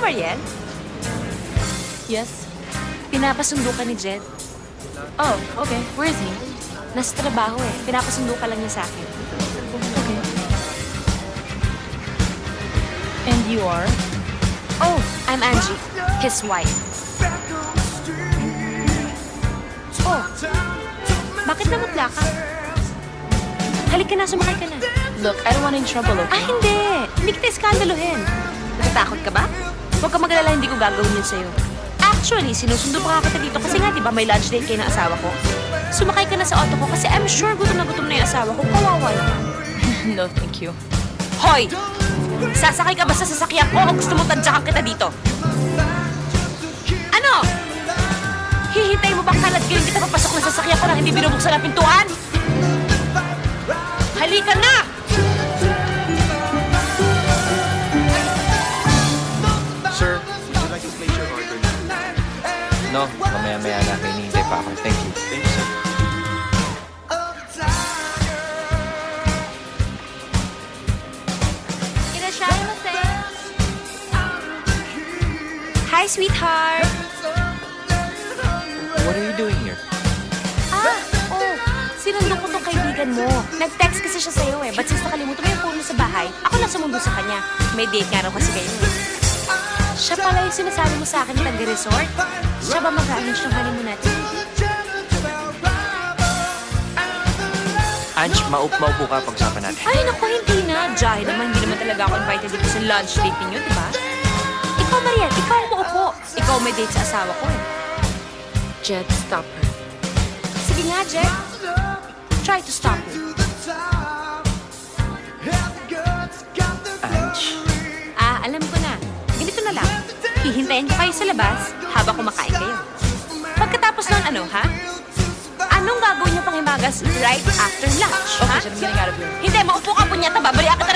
Mariel? Yes? Pinapasundo ka ni Jed. Oh, okay. Where is he? Nasa trabaho eh. Pinapasundo ka lang niya sa akin. Okay. And you are? Oh, I'm Angie, his wife. Oh, bakit namutla ka? Halika na, sumakay ka na. Look, I don't want any trouble, Ah, okay? hindi. Hindi kita iskandaluhin. Natatakot ka ba? Huwag ka mag-alala, hindi ko gagawin yun sa'yo. Actually, sinusundo pa nga kita dito kasi nga, di ba, may lunch date kayo ng asawa ko? Sumakay ka na sa auto ko kasi I'm sure gutom na yung asawa ko. Kawawa naman. No, thank you. Hoy! Sasakay ka ba sa sasakyan ko o gusto mo tadyakan kita dito? Ano? Hihintay mo bang kaladkirin kita papasok na sasakyan ko na hindi binubuksan ang pintuan? Halika na! Sir, would you like to place your order now? No, mamaya-maya na. May hinihintay pa ako. Thank you. Thank you, sir. Hi, sweetheart! What are you doing here? Sinundo ko tong kaibigan mo. Nag-text kasi siya sa'yo eh. But since nakalimutan mo yung phone mo sa bahay, ako lang sumundo sa kanya. May date nga raw kasi kayo eh. Siya pala yung sinasabi mo sa akin na taga-resort. Siya ba mag-arrange ng honeymoon natin? Ange, maupo ka pag-usapan natin. Ay, naku, hindi na. Dahil naman, hindi naman talaga ako invited dito sa lunch date ninyo, di ba? Ikaw, Mariel, ikaw ang muupo. Ikaw may date sa asawa ko eh. Jed, stop her. Sige nga, Jed. Try to stop me. Ange, Alam ko na. Ganito na lang. Hihintayin ko kayo sa labas habang kumakain kayo. Pagkatapos nun, ano, ha? Anong gagawin niyo pang himagas right after lunch, ha? Okay, Jed, I'm getting out of here. Hindi, maupo ka po niya. Babalian kita